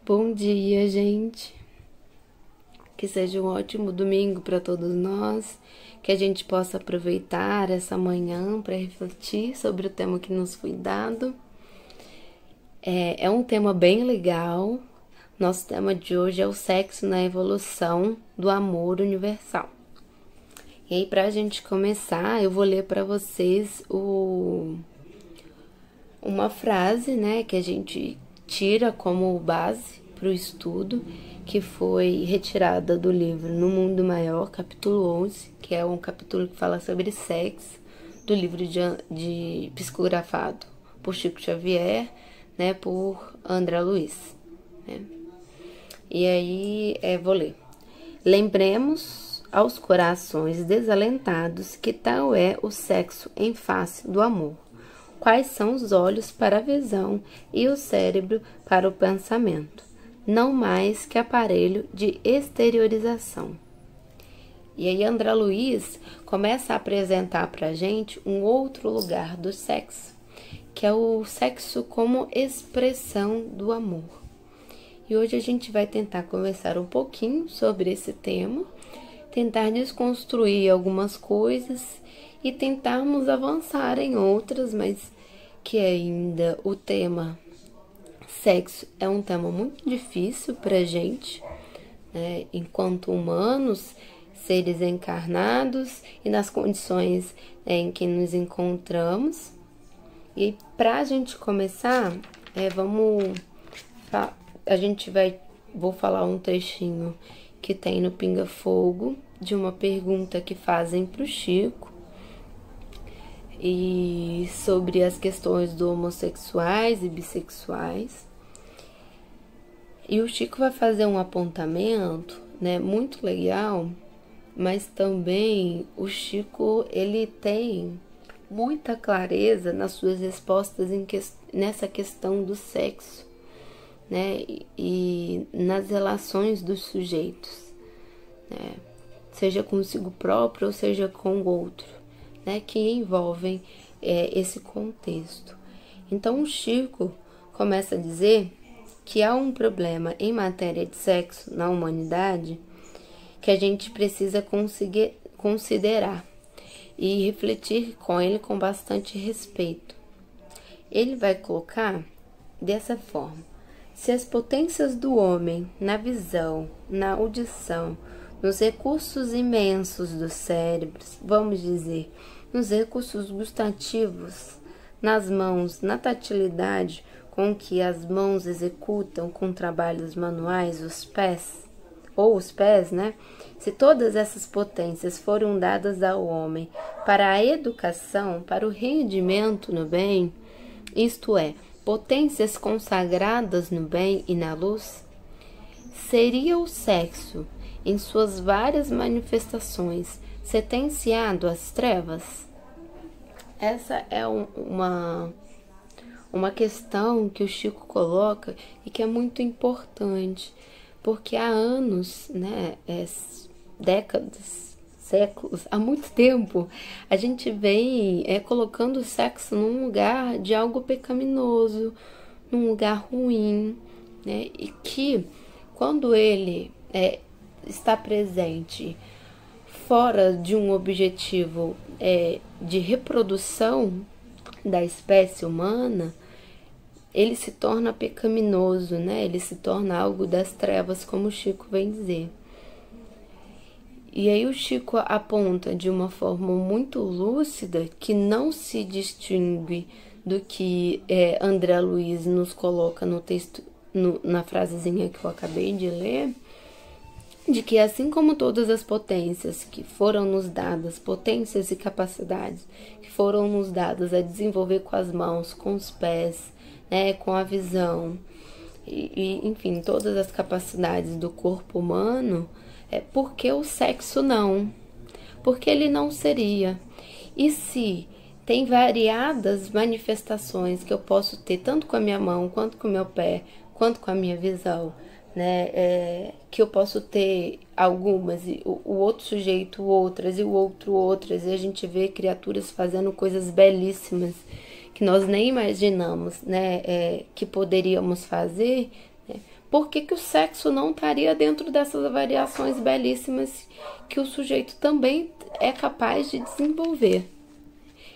Bom dia, gente. Que seja um ótimo domingo para todos nós, que a gente possa aproveitar essa manhã para refletir sobre o tema que nos foi dado. É um tema bem legal. Nosso tema de hoje é o sexo na evolução do amor universal. E aí, para a gente começar, eu vou ler para vocês uma frase, né, que a gente tira como base para o estudo, que foi retirada do livro No Mundo Maior, capítulo 11, que é um capítulo que fala sobre sexo, do livro de psicografado por Chico Xavier, né, por André Luiz. Né? E aí, vou ler. Lembremos aos corações desalentados que tal é o sexo em face do amor. Quais são os olhos para a visão e o cérebro para o pensamento, não mais que aparelho de exteriorização. E aí André Luiz começa a apresentar para a gente um outro lugar do sexo, que é o sexo como expressão do amor. E hoje a gente vai tentar conversar um pouquinho sobre esse tema, tentar desconstruir algumas coisas e tentarmos avançar em outras, mas que ainda o tema sexo é um tema muito difícil para a gente, né? Enquanto humanos, seres encarnados e nas condições em que nos encontramos. E para a gente começar, vou falar um trechinho que tem no Pinga Fogo, de uma pergunta que fazem para o Chico, e sobre as questões do homossexuais e bissexuais. E o Chico vai fazer um apontamento, né, muito legal, mas também o Chico, ele tem muita clareza nas suas respostas nessa questão do sexo, né, e nas relações dos sujeitos, né, seja consigo próprio ou seja com o outro, né, que envolvem esse contexto. Então o Chico começa a dizer que há um problema em matéria de sexo na humanidade que a gente precisa conseguir considerar e refletir com ele com bastante respeito. Ele vai colocar dessa forma: se as potências do homem na visão, na audição, nos recursos imensos dos cérebros, vamos dizer, nos recursos gustativos, nas mãos, na tatilidade com que as mãos executam com trabalhos manuais os pés, né? Se todas essas potências foram dadas ao homem para a educação, para o rendimento no bem, isto é, potências consagradas no bem e na luz, seria o sexo, em suas várias manifestações, sentenciado às trevas? Essa é uma questão que o Chico coloca e que é muito importante, porque há anos, né, décadas, séculos, há muito tempo, a gente vem colocando o sexo num lugar de algo pecaminoso, num lugar ruim, né, e que quando ele está presente fora de um objetivo de reprodução da espécie humana, ele se torna pecaminoso, né? Ele se torna algo das trevas, como o Chico vem dizer. E aí o Chico aponta de uma forma muito lúcida que não se distingue do que André Luiz nos coloca no texto, na frasezinha que eu acabei de ler, de que assim como todas as potências que foram nos dadas, potências e capacidades que foram nos dadas a desenvolver com as mãos, com os pés, né, com a visão, enfim, todas as capacidades do corpo humano, por que o sexo não? Porque ele não seria. E se tem variadas manifestações que eu posso ter, tanto com a minha mão, quanto com o meu pé, quanto com a minha visão, né, que eu posso ter algumas, e o outro sujeito outras, e o outro outras, e a gente vê criaturas fazendo coisas belíssimas que nós nem imaginamos, né, que poderíamos fazer, né? Por que o sexo não estaria dentro dessas variações belíssimas que o sujeito também é capaz de desenvolver?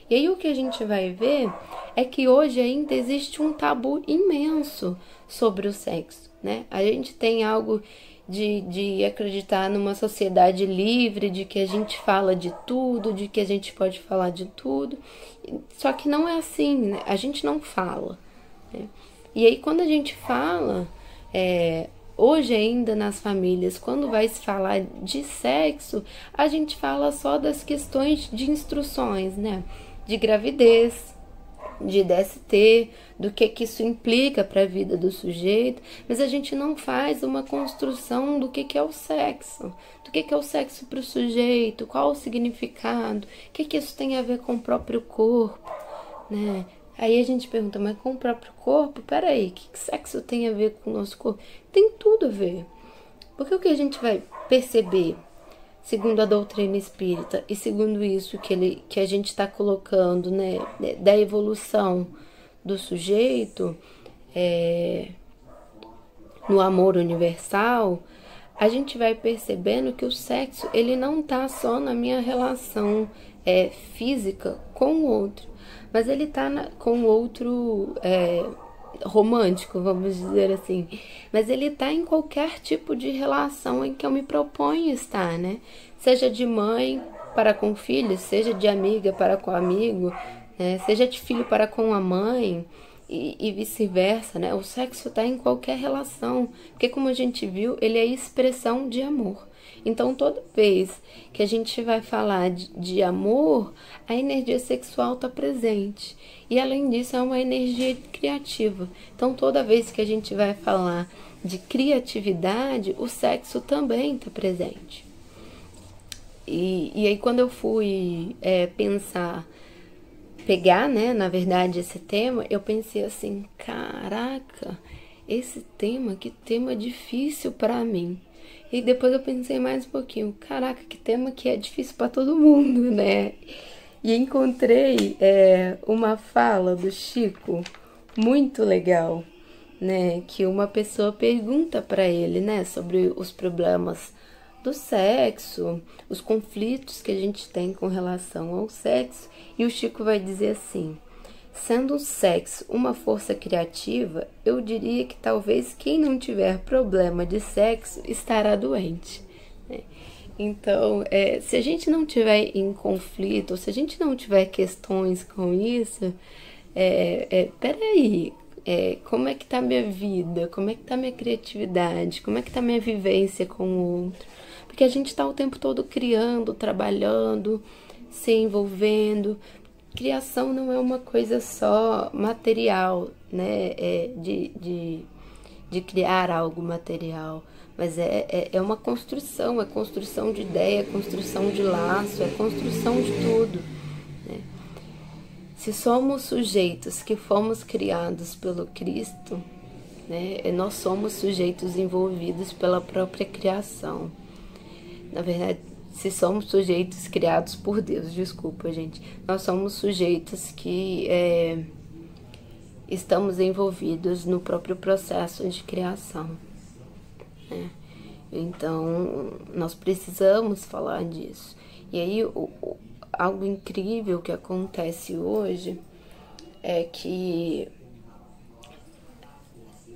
E aí o que a gente vai ver é que hoje ainda existe um tabu imenso sobre o sexo, né? A gente tem algo de acreditar numa sociedade livre, de que a gente fala de tudo, de que a gente pode falar de tudo. Só que não é assim, né? A gente não fala, né? E aí quando a gente fala, hoje ainda nas famílias, quando vai se falar de sexo, a gente fala só das questões de instruções, né? De gravidez, de DST, do que isso implica para a vida do sujeito, mas a gente não faz uma construção do que é o sexo, do que é o sexo para o sujeito, qual o significado, o que isso tem a ver com o próprio corpo, né? Aí a gente pergunta, mas com o próprio corpo? Peraí, o que sexo tem a ver com o nosso corpo? Tem tudo a ver, porque o que a gente vai perceber, segundo a doutrina espírita e segundo isso que a gente está colocando, né, da evolução do sujeito no amor universal, a gente vai percebendo que o sexo ele não está só na minha relação física com o outro, mas ele está com o outro romântico, vamos dizer assim, mas ele está em qualquer tipo de relação em que eu me proponho estar, né? Seja de mãe para com filho, seja de amiga para com amigo, né? Seja de filho para com a mãe e vice-versa, né? O sexo está em qualquer relação, porque como a gente viu, ele é expressão de amor. Então, toda vez que a gente vai falar de amor, a energia sexual está presente. E, além disso, é uma energia criativa. Então, toda vez que a gente vai falar de criatividade, o sexo também está presente. E aí, quando eu fui pegar, né, na verdade, esse tema, eu pensei assim, caraca, esse tema, que tema difícil para mim. E depois eu pensei mais um pouquinho, caraca, que tema que é difícil para todo mundo, né? E encontrei uma fala do Chico muito legal, né? Que uma pessoa pergunta para ele, né? Sobre os problemas do sexo, os conflitos que a gente tem com relação ao sexo. E o Chico vai dizer assim: sendo o sexo uma força criativa, eu diria que talvez quem não tiver problema de sexo estará doente, né? Então, se a gente não tiver em conflito, ou se a gente não tiver questões com isso, peraí, como é que tá minha vida? Como é que tá minha criatividade? Como é que tá minha vivência com o outro? Porque a gente tá o tempo todo criando, trabalhando, se envolvendo. Criação não é uma coisa só material, né? De criar algo material, mas é uma construção, é construção de ideia, é construção de laço, é construção de tudo, né? Se somos sujeitos que fomos criados pelo Cristo, né? Nós somos sujeitos envolvidos pela própria criação. Na verdade, se somos sujeitos criados por Deus, desculpa, gente, nós somos sujeitos que estamos envolvidos no próprio processo de criação, né? Então, nós precisamos falar disso. E aí, algo incrível que acontece hoje é que,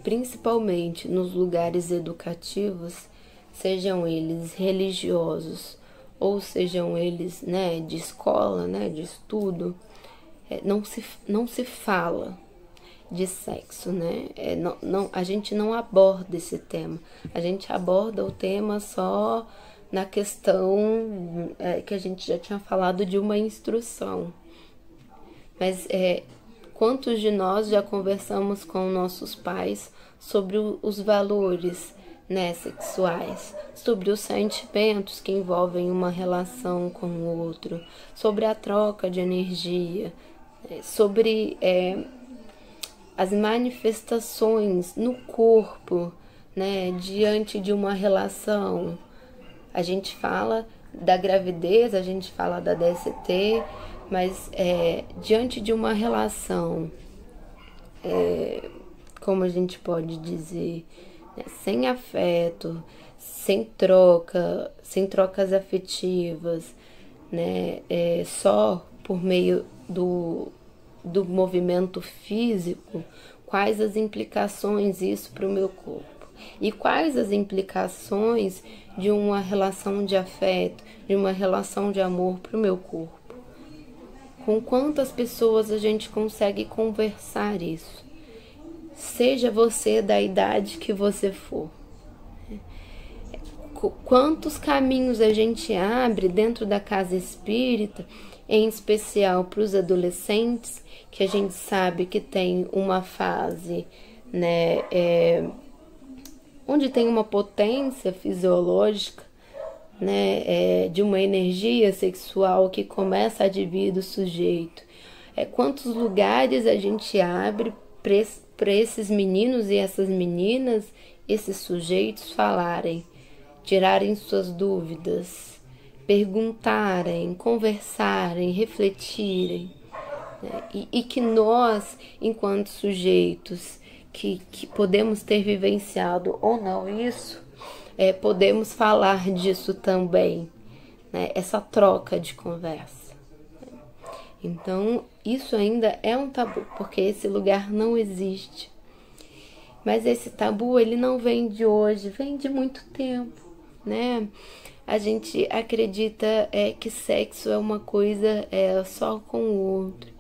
principalmente nos lugares educativos, sejam eles religiosos ou sejam eles, né, de escola, né, de estudo, não se fala de sexo, né? A gente não aborda esse tema. A gente aborda o tema só na questão que a gente já tinha falado de uma instrução. Mas quantos de nós já conversamos com nossos pais sobre os valores, né, sexuais, sobre os sentimentos que envolvem uma relação com o outro, sobre a troca de energia, sobre as manifestações no corpo, né, diante de uma relação. A gente fala da gravidez, a gente fala da DST, mas diante de uma relação como a gente pode dizer, né, sem afeto, sem troca, sem trocas afetivas, né, só por meio do movimento físico, quais as implicações isso para o meu corpo e quais as implicações de uma relação de afeto, de uma relação de amor para o meu corpo. Com quantas pessoas a gente consegue conversar isso? Seja você da idade que você for. Quantos caminhos a gente abre dentro da casa espírita, em especial para os adolescentes, que a gente sabe que tem uma fase, né, onde tem uma potência fisiológica, né, de uma energia sexual que começa a advir do sujeito. Quantos lugares a gente abre para esses meninos e essas meninas, esses sujeitos falarem, tirarem suas dúvidas, perguntarem, conversarem, refletirem, né? E que nós, enquanto sujeitos que podemos ter vivenciado ou não isso, podemos falar disso também, né? Essa troca de conversa. Então, isso ainda é um tabu, porque esse lugar não existe. Mas esse tabu, ele não vem de hoje, vem de muito tempo, né? A gente acredita que sexo é uma coisa só com o outro.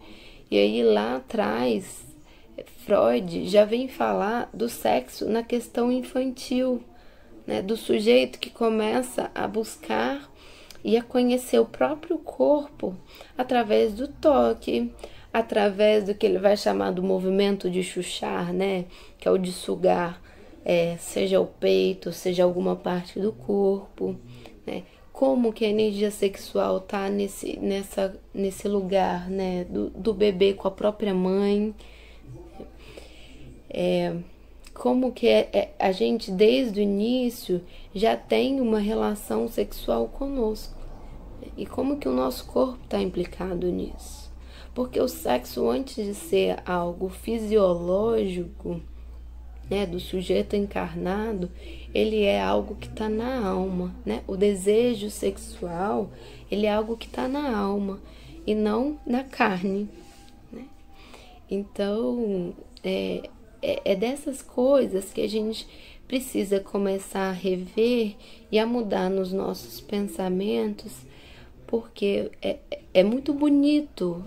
E aí lá atrás, Freud já vem falar do sexo na questão infantil, né? Do sujeito que começa a buscar e a conhecer o próprio corpo através do toque, através do que ele vai chamar do movimento de chuchar, né? Que é o de sugar, seja o peito, seja alguma parte do corpo, né? Como que a energia sexual tá nesse lugar, né? Do bebê com a própria mãe. Como que a gente, desde o início, já tem uma relação sexual conosco. E como que o nosso corpo está implicado nisso? Porque o sexo, antes de ser algo fisiológico, né, do sujeito encarnado, ele é algo que está na alma, né? O desejo sexual, ele é algo que está na alma e não na carne, né? Então, é dessas coisas que a gente precisa começar a rever e a mudar nos nossos pensamentos, porque é muito bonito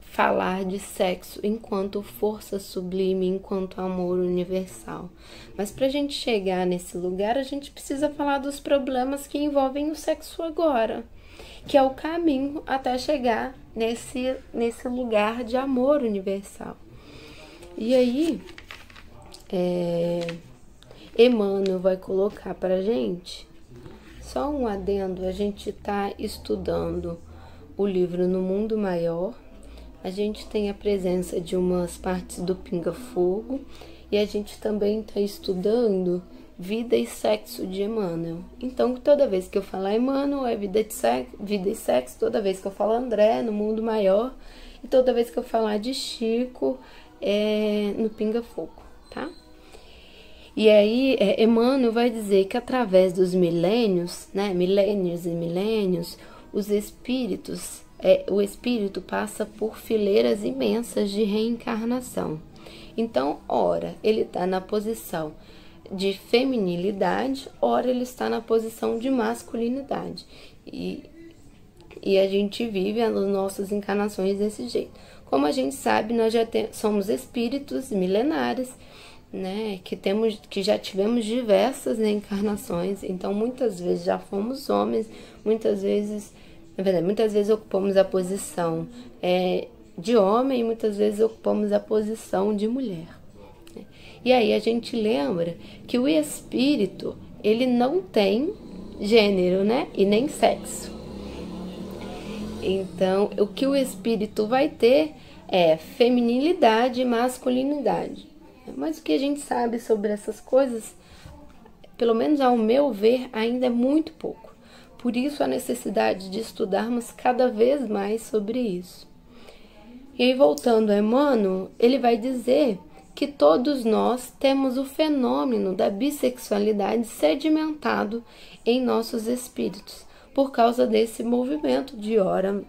falar de sexo enquanto força sublime, enquanto amor universal. Mas para a gente chegar nesse lugar, a gente precisa falar dos problemas que envolvem o sexo agora, que é o caminho até chegar nesse lugar de amor universal. E aí, Emmanuel vai colocar para a gente, só um adendo, a gente está estudando o livro No Mundo Maior, a gente tem a presença de umas partes do Pinga Fogo e a gente também está estudando Vida e Sexo de Emmanuel. Então, toda vez que eu falar Emmanuel, é vida e sexo, toda vez que eu falar André, No Mundo Maior, e toda vez que eu falar de Chico, no Pinga Fogo, tá? E aí, Emmanuel vai dizer que através dos milênios, né, milênios e milênios, os espíritos, o espírito passa por fileiras imensas de reencarnação. Então, ora, ele está na posição de feminilidade, ora ele está na posição de masculinidade. E a gente vive as nossas encarnações desse jeito. Como a gente sabe, nós já somos espíritos milenares, né, que já tivemos diversas reencarnações, então muitas vezes já fomos homens, muitas vezes ocupamos a posição de homem e muitas vezes ocupamos a posição de mulher. E aí a gente lembra que o espírito, ele não tem gênero, né, e nem sexo. Então, o que o espírito vai ter é feminilidade e masculinidade. Mas o que a gente sabe sobre essas coisas, pelo menos ao meu ver, ainda é muito pouco. Por isso a necessidade de estudarmos cada vez mais sobre isso. E aí, voltando a Emmanuel, ele vai dizer que todos nós temos o fenômeno da bissexualidade sedimentado em nossos espíritos, por causa desse movimento de ora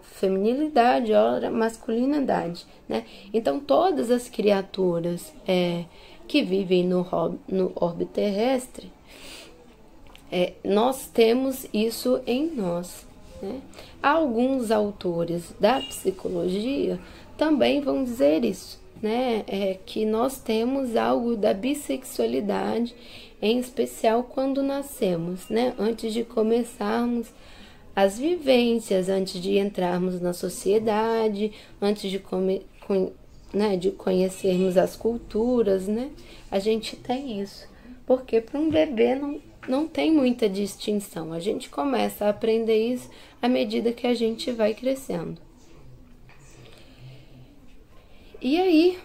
feminilidade, ora masculinidade, né? Então, todas as criaturas que vivem no orbe terrestre, nós temos isso em nós, né? Alguns autores da psicologia também vão dizer isso, né? Que nós temos algo da bissexualidade, em especial quando nascemos, né? Antes de começarmos as vivências, antes de entrarmos na sociedade, antes de conhecermos as culturas, né? A gente tem isso, porque para um bebê não tem muita distinção. A gente começa a aprender isso à medida que a gente vai crescendo. E aí,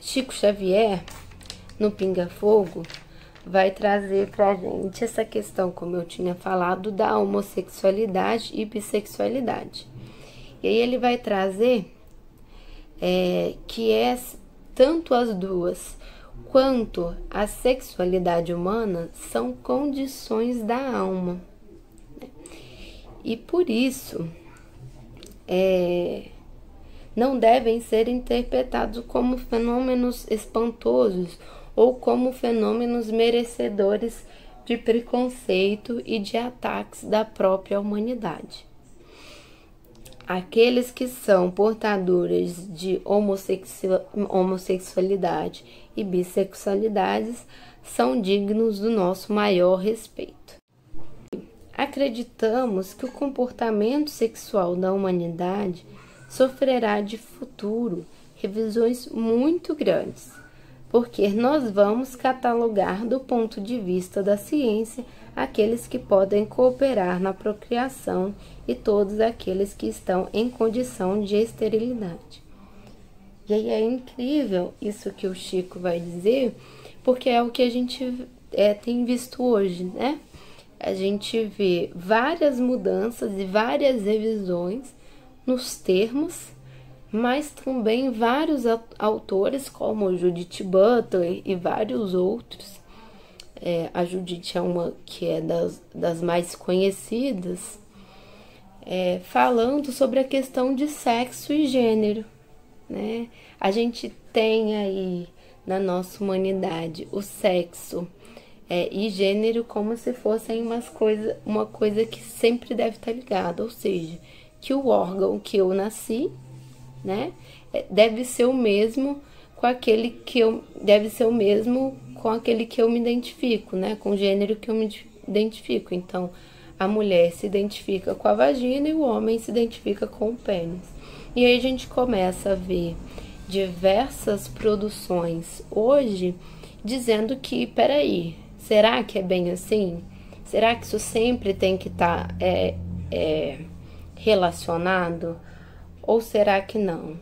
Chico Xavier, no Pinga Fogo, vai trazer pra gente essa questão, como eu tinha falado, da homossexualidade e bissexualidade. E aí ele vai trazer que tanto as duas quanto a sexualidade humana são condições da alma. E por isso, não devem ser interpretados como fenômenos espantosos ou como fenômenos merecedores de preconceito e de ataques da própria humanidade. Aqueles que são portadores de homossexualidade e bissexualidades são dignos do nosso maior respeito. Acreditamos que o comportamento sexual da humanidade sofrerá de futuro revisões muito grandes, porque nós vamos catalogar do ponto de vista da ciência aqueles que podem cooperar na procriação e todos aqueles que estão em condição de esterilidade. E aí é incrível isso que o Chico vai dizer, porque é o que a gente tem visto hoje, né? A gente vê várias mudanças e várias revisões nos termos, mas também vários autores, como Judith Butler e vários outros. A Judith é uma que é das mais conhecidas, falando sobre a questão de sexo e gênero, né? A gente tem aí na nossa humanidade o sexo e gênero como se fossem uma coisa que sempre deve estar ligada, ou seja, que o órgão que eu nasci, né, deve ser o mesmo com aquele que eu me identifico, né, com o gênero que eu me identifico. Então, a mulher se identifica com a vagina e o homem se identifica com o pênis. E aí a gente começa a ver diversas produções hoje dizendo que, peraí, será que é bem assim? Será que isso sempre tem que estar relacionado? Ou será que não?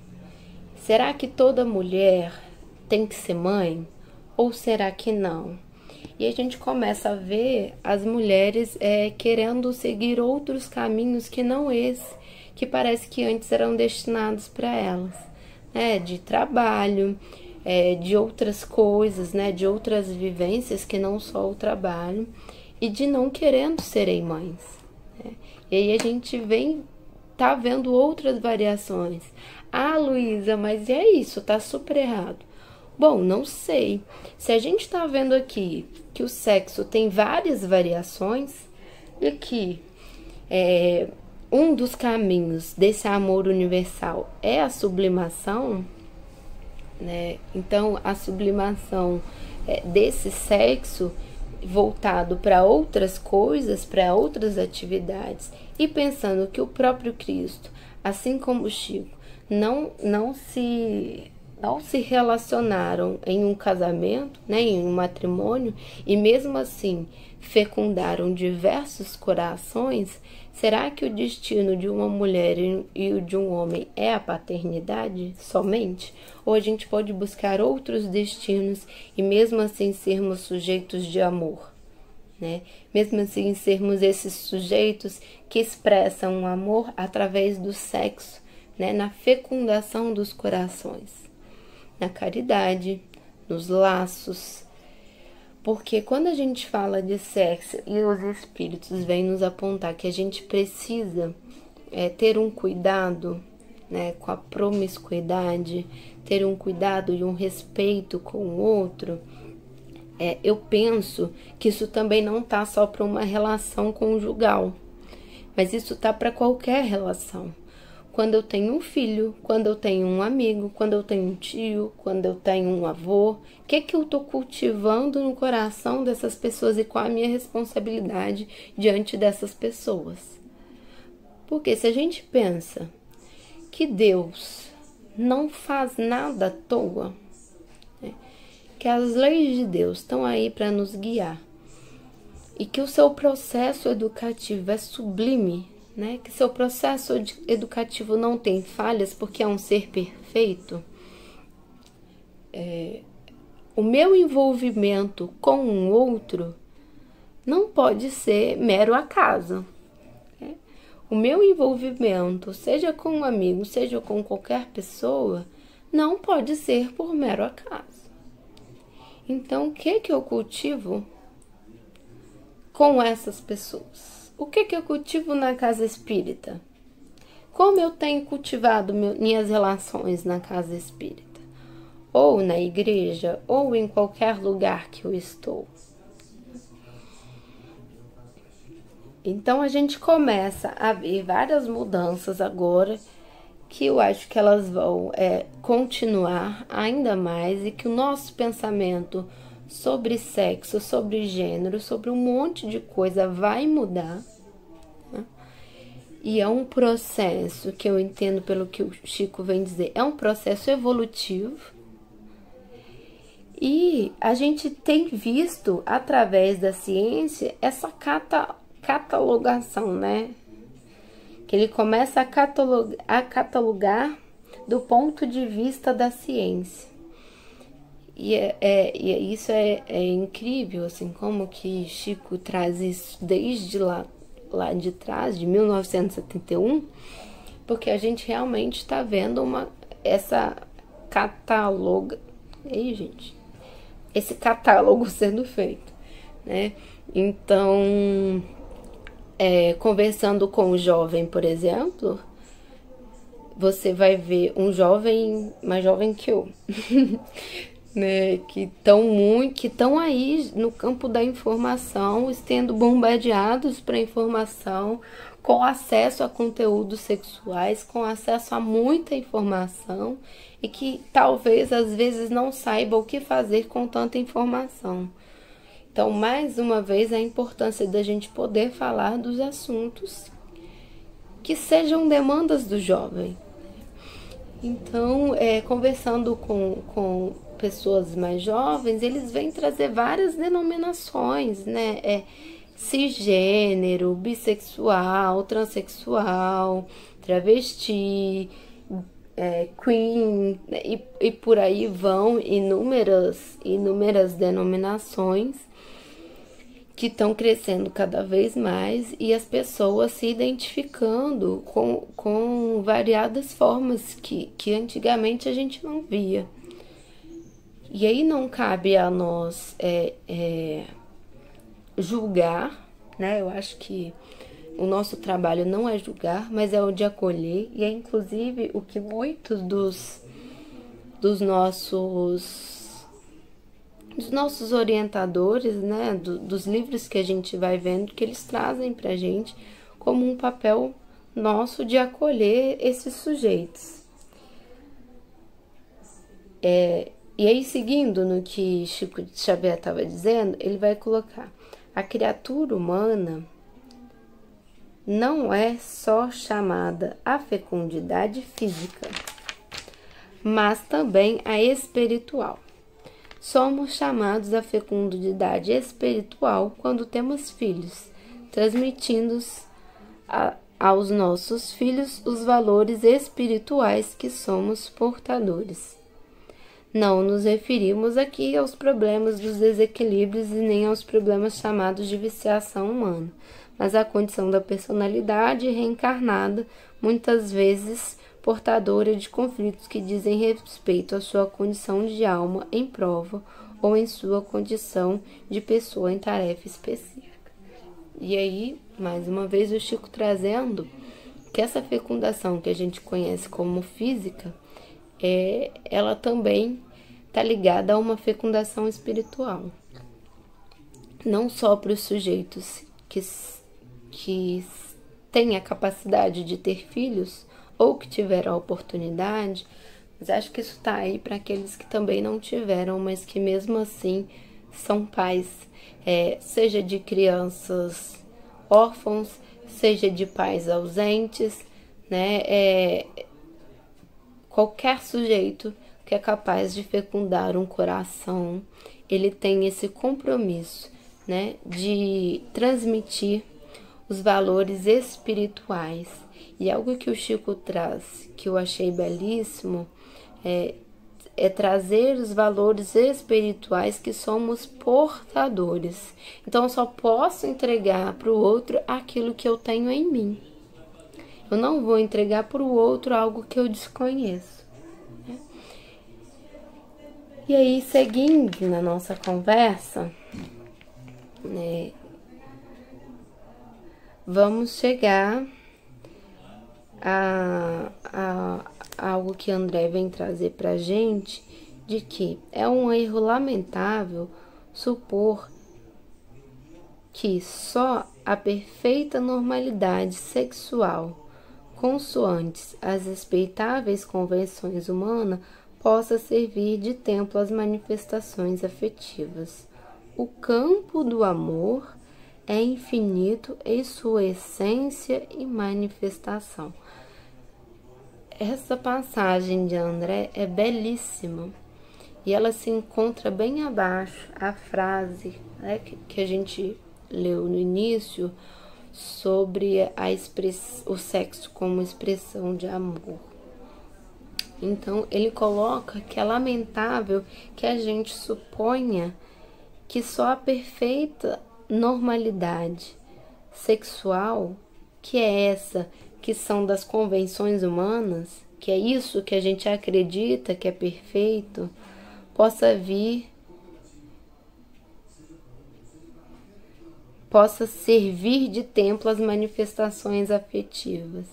Será que toda mulher tem que ser mãe? Ou será que não? E a gente começa a ver as mulheres querendo seguir outros caminhos que não esse, que parece que antes eram destinados para elas, né? De trabalho, de outras coisas, né? De outras vivências que não só o trabalho, e de não querendo serem mães, né? E aí a gente tá vendo outras variações. Ah, Luísa, mas é isso, tá super errado. Bom, não sei. Se a gente tá vendo aqui que o sexo tem várias variações e que um dos caminhos desse amor universal é a sublimação, né? Então, a sublimação desse sexo voltado para outras coisas, para outras atividades, e pensando que o próprio Cristo, assim como o Chico, não se relacionaram em um casamento, né, em um matrimônio, e mesmo assim fecundaram diversos corações, será que o destino de uma mulher e o de um homem é a paternidade somente? Ou a gente pode buscar outros destinos e mesmo assim sermos sujeitos de amor, né? Mesmo assim sermos esses sujeitos que expressam o amor através do sexo, né, na fecundação dos corações, na caridade, nos laços. Porque quando a gente fala de sexo e os espíritos vêm nos apontar que a gente precisa ter um cuidado, né, com a promiscuidade, ter um cuidado e um respeito com o outro, eu penso que isso também não tá só para uma relação conjugal, mas isso tá para qualquer relação. Quando eu tenho um filho, quando eu tenho um amigo, quando eu tenho um tio, quando eu tenho um avô, o que eu tô cultivando no coração dessas pessoas e qual a minha responsabilidade diante dessas pessoas? Porque se a gente pensa que Deus não faz nada à toa, né, que as leis de Deus estão aí para nos guiar e que o seu processo educativo é sublime, né, que seu processo educativo não tem falhas porque é um ser perfeito, o meu envolvimento com um outro não pode ser mero acaso. O meu envolvimento, seja com um amigo, seja com qualquer pessoa, não pode ser por mero acaso. Então, o que eu cultivo com essas pessoas? O que eu cultivo na casa espírita? Como eu tenho cultivado minhas relações na casa espírita? Ou na igreja, ou em qualquer lugar que eu estou? Então, a gente começa a ver várias mudanças agora, que eu acho que elas vão continuar ainda mais, e que o nosso pensamento sobre sexo, sobre gênero, sobre um monte de coisa vai mudar, né? E é um processo que eu entendo pelo que o Chico vem dizer, é um processo evolutivo. E a gente tem visto, através da ciência, essa catalogação, né? Que ele começa a catalogar do ponto de vista da ciência. E isso é incrível, assim, como que Chico traz isso desde lá de trás, de 1971, porque a gente realmente está vendo esse catálogo sendo feito, né? Então, conversando com um jovem, por exemplo, você vai ver um jovem mais jovem que eu, né, que estão aí no campo da informação, sendo bombardeados para informação, com acesso a conteúdos sexuais, com acesso a muita informação, e que talvez às vezes não saiba o que fazer com tanta informação. Então, mais uma vez, a importância da gente poder falar dos assuntos que sejam demandas do jovem. Então, conversando com pessoas mais jovens, eles vêm trazer várias denominações, né? Cisgênero, bissexual, transexual, travesti, queen, e por aí vão inúmeras denominações que estão crescendo cada vez mais, e as pessoas se identificando com variadas formas que antigamente a gente não via. E aí não cabe a nós julgar, né? Eu acho que o nosso trabalho não é julgar, mas é o de acolher, e é inclusive o que muitos dos nossos orientadores, né, dos livros que a gente vai vendo, que eles trazem pra gente como um papel nosso de acolher esses sujeitos. E aí, seguindo no que Chico Xavier estava dizendo, ele vai colocar: a criatura humana não é só chamada à fecundidade física, mas também a espiritual. Somos chamados à fecundidade espiritual quando temos filhos, transmitindo aos nossos filhos os valores espirituais que somos portadores. Não nos referimos aqui aos problemas dos desequilíbrios e nem aos problemas chamados de viciação humana, mas à condição da personalidade reencarnada, muitas vezes portadora de conflitos que dizem respeito à sua condição de alma em prova ou em sua condição de pessoa em tarefa específica. E aí, mais uma vez, o Chico trazendo que essa fecundação que a gente conhece como física, ela também está ligada a uma fecundação espiritual. Não só para os sujeitos que têm a capacidade de ter filhos ou que tiveram a oportunidade, mas acho que isso está aí para aqueles que também não tiveram, mas que mesmo assim são pais, seja de crianças órfãos, seja de pais ausentes, né? Qualquer sujeito que é capaz de fecundar um coração, ele tem esse compromisso, né, de transmitir os valores espirituais. E algo que o Chico traz, que eu achei belíssimo, é trazer os valores espirituais que somos portadores. Então, eu só posso entregar para o outro aquilo que eu tenho em mim. Eu não vou entregar para o outro algo que eu desconheço. E aí, seguindo na nossa conversa, né, vamos chegar a algo que André vem trazer para a gente, de que é um erro lamentável supor que só a perfeita normalidade sexual, consoantes as respeitáveis convenções humanas, possa servir de templo às manifestações afetivas. O campo do amor é infinito em sua essência e manifestação. Essa passagem de André é belíssima e ela se encontra bem abaixo a frase, né, que a gente leu no início sobre o sexo como expressão de amor. Então, ele coloca que é lamentável que a gente suponha que só a perfeita normalidade sexual, que é essa que são das convenções humanas, que é isso que a gente acredita que é perfeito, possa servir de templo às manifestações afetivas.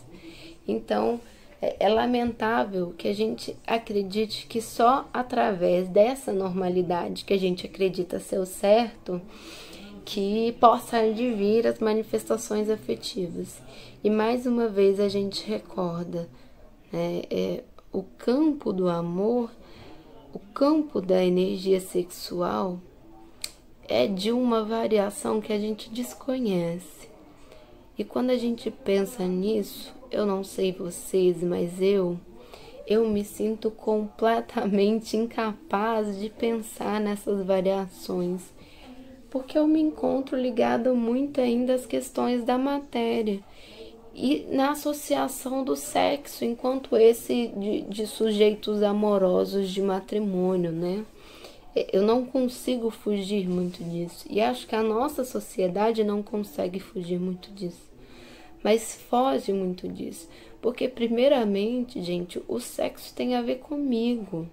Então, é lamentável que a gente acredite que só através dessa normalidade que a gente acredita ser o certo, que possa advir as manifestações afetivas. E mais uma vez a gente recorda, né, o campo do amor, o campo da energia sexual é de uma variação que a gente desconhece. E quando a gente pensa nisso, eu não sei vocês, mas eu me sinto completamente incapaz de pensar nessas variações, porque eu me encontro ligada muito ainda às questões da matéria e na associação do sexo enquanto esse de sujeitos amorosos de matrimônio, né? Eu não consigo fugir muito disso e acho que a nossa sociedade não consegue fugir muito disso. Mas foge muito disso, porque primeiramente, gente, o sexo tem a ver comigo.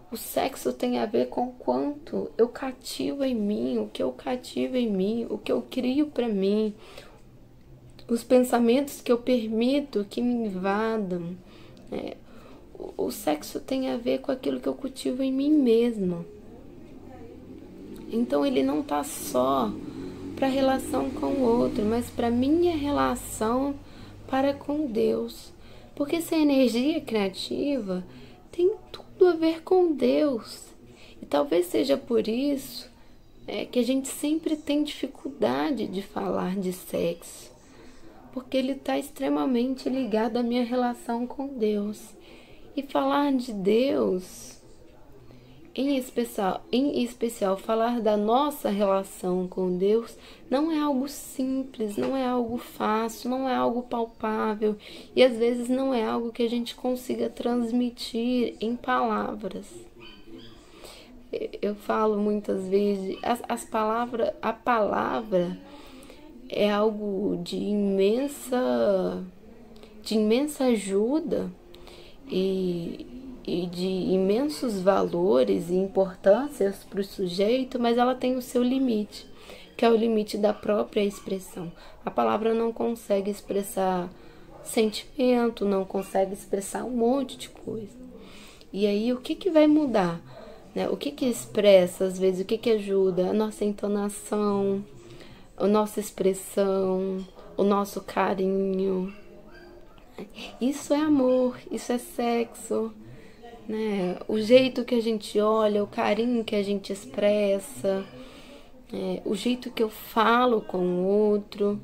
O sexo tem a ver com quanto eu cativo em mim, o que eu cativo em mim, o que eu crio para mim, os pensamentos que eu permito que me invadam. O sexo tem a ver com aquilo que eu cultivo em mim mesma. Então ele não tá só para a relação com o outro, mas para minha relação para com Deus. Porque essa energia criativa tem tudo a ver com Deus. E talvez seja por isso que a gente sempre tem dificuldade de falar de sexo. Porque ele está extremamente ligado à minha relação com Deus. E falar de Deus, em especial falar da nossa relação com Deus, não é algo simples, não é algo fácil, não é algo palpável e às vezes não é algo que a gente consiga transmitir em palavras. Eu falo muitas vezes, a palavra é algo de de imensa ajuda e de imensos valores e importâncias para o sujeito, mas ela tem o seu limite, que é o limite da própria expressão. A palavra não consegue expressar sentimento, não consegue expressar um monte de coisa. E aí, o que vai mudar? Né? O que expressa, às vezes, o que ajuda? A nossa entonação, a nossa expressão, o nosso carinho. Isso é amor, isso é sexo, né? O jeito que a gente olha, o carinho que a gente expressa, o jeito que eu falo com o outro.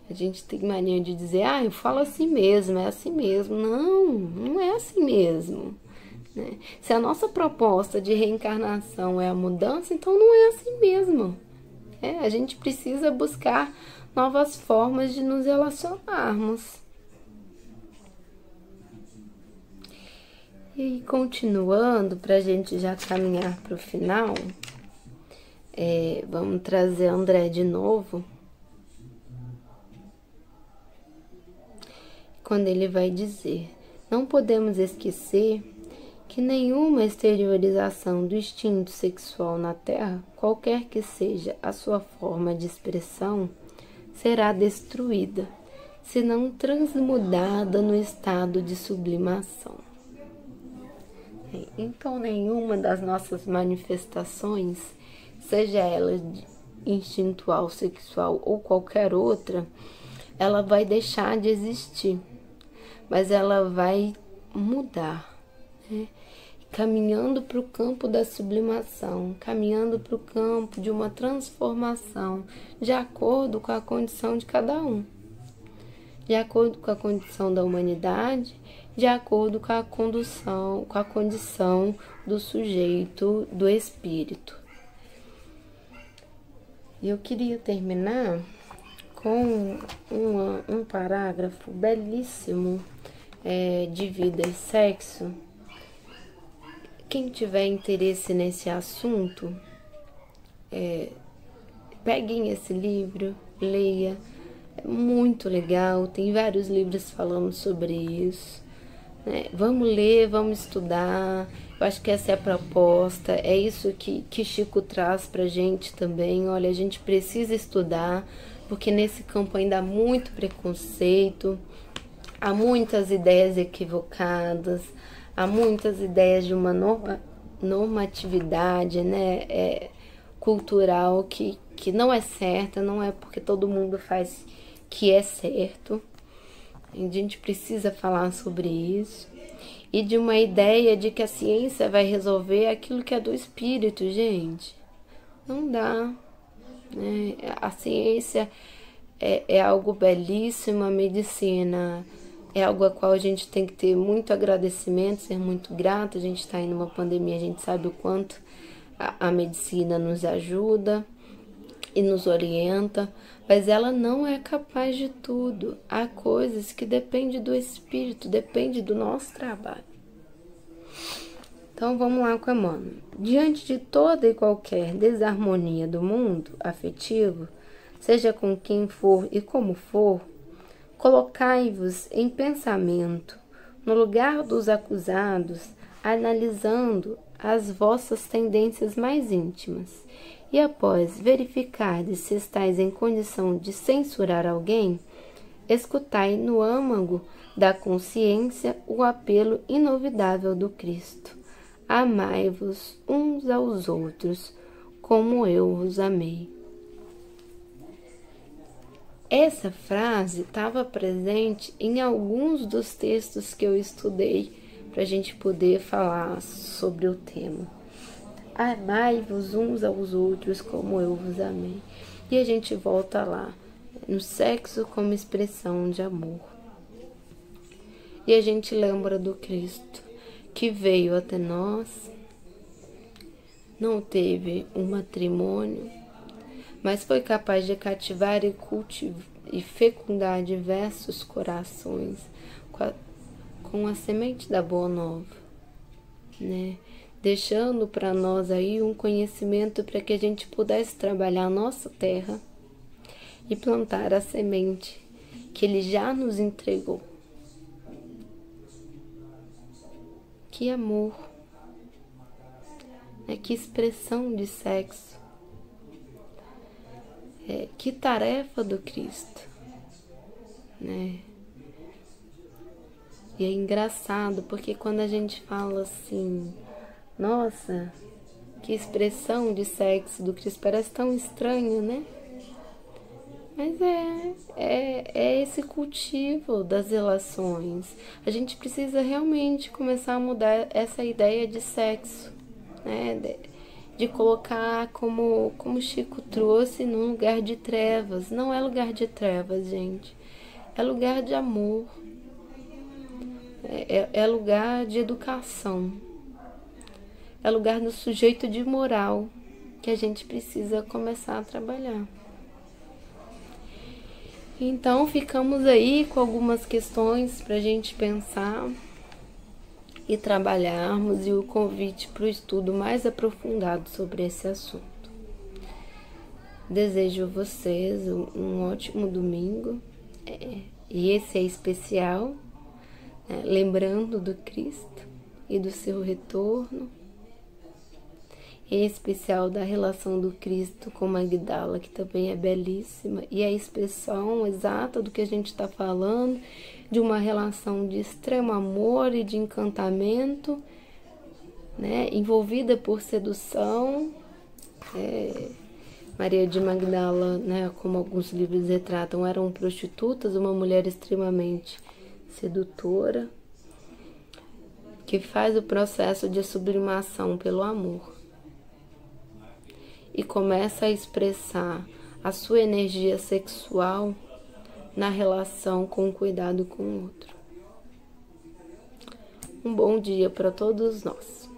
A gente tem mania de dizer, eu falo assim mesmo, é assim mesmo. Não, não é assim mesmo. Né? Se a nossa proposta de reencarnação é a mudança, então não é assim mesmo. A gente precisa buscar novas formas de nos relacionarmos. E continuando, para a gente já caminhar para o final, vamos trazer André de novo. Quando ele vai dizer, não podemos esquecer que nenhuma exteriorização do instinto sexual na Terra, qualquer que seja a sua forma de expressão, será destruída, senão transmudada no estado de sublimação. Então, nenhuma das nossas manifestações, seja ela instintual, sexual ou qualquer outra, ela vai deixar de existir, mas ela vai mudar, né? Caminhando para o campo da sublimação, caminhando para o campo de uma transformação, de acordo com a condição de cada um, de acordo com a condição da humanidade, de acordo com a condição do sujeito, do espírito. E eu queria terminar com um parágrafo belíssimo de vida e sexo. Quem tiver interesse nesse assunto, peguem esse livro, leia, é muito legal, tem vários livros falando sobre isso. Vamos ler, vamos estudar. Eu acho que essa é a proposta, é isso que Chico traz pra gente também. Olha, a gente precisa estudar, porque nesse campo ainda há muito preconceito, há muitas ideias equivocadas, há muitas ideias de uma normatividade, né, cultural que não é certa, não é porque todo mundo faz que é certo. A gente precisa falar sobre isso. E de uma ideia de que a ciência vai resolver aquilo que é do espírito, gente. Não dá. Né? A ciência é algo belíssimo, a medicina é algo a qual a gente tem que ter muito agradecimento, ser muito grato. A gente está em uma pandemia, a gente sabe o quanto a medicina nos ajuda e nos orienta, mas ela não é capaz de tudo. Há coisas que dependem do espírito, depende do nosso trabalho. Então vamos lá com a Emmanuel. Diante de toda e qualquer desarmonia do mundo afetivo, seja com quem for e como for, colocai-vos em pensamento no lugar dos acusados, analisando as vossas tendências mais íntimas. E após verificardes se estáis em condição de censurar alguém, escutai no âmago da consciência o apelo inovidável do Cristo. Amai-vos uns aos outros, como eu vos amei. Essa frase estava presente em alguns dos textos que eu estudei para a gente poder falar sobre o tema. Amai-vos uns aos outros como eu vos amei. E a gente volta lá, no sexo como expressão de amor. E a gente lembra do Cristo, que veio até nós, não teve um matrimônio, mas foi capaz de cativar e fecundar diversos corações com a semente da Boa Nova, né? Deixando para nós aí um conhecimento para que a gente pudesse trabalhar a nossa terra e plantar a semente que Ele já nos entregou. Que amor, né? Que expressão de sexo, que tarefa do Cristo, né? E é engraçado porque quando a gente fala assim, nossa, que expressão de sexo do Cristo, parece tão estranho, né? Mas é esse cultivo das relações. A gente precisa realmente começar a mudar essa ideia de sexo, né? De colocar, como Chico trouxe, num lugar de trevas. Não é lugar de trevas, gente. É lugar de amor. É lugar de educação. É lugar do sujeito de moral que a gente precisa começar a trabalhar. Então, ficamos aí com algumas questões para a gente pensar e trabalharmos, e o convite para o estudo mais aprofundado sobre esse assunto. Desejo a vocês um ótimo domingo, e esse é especial, né? Lembrando do Cristo e do seu retorno, em especial da relação do Cristo com Magdala, que também é belíssima, e a expressão exata do que a gente está falando, de uma relação de extremo amor e de encantamento, né, envolvida por sedução. Maria de Magdala, né, como alguns livros retratam, eram prostitutas, uma mulher extremamente sedutora, que faz o processo de sublimação pelo amor e começa a expressar a sua energia sexual na relação com o cuidado com o outro. Um bom dia para todos nós.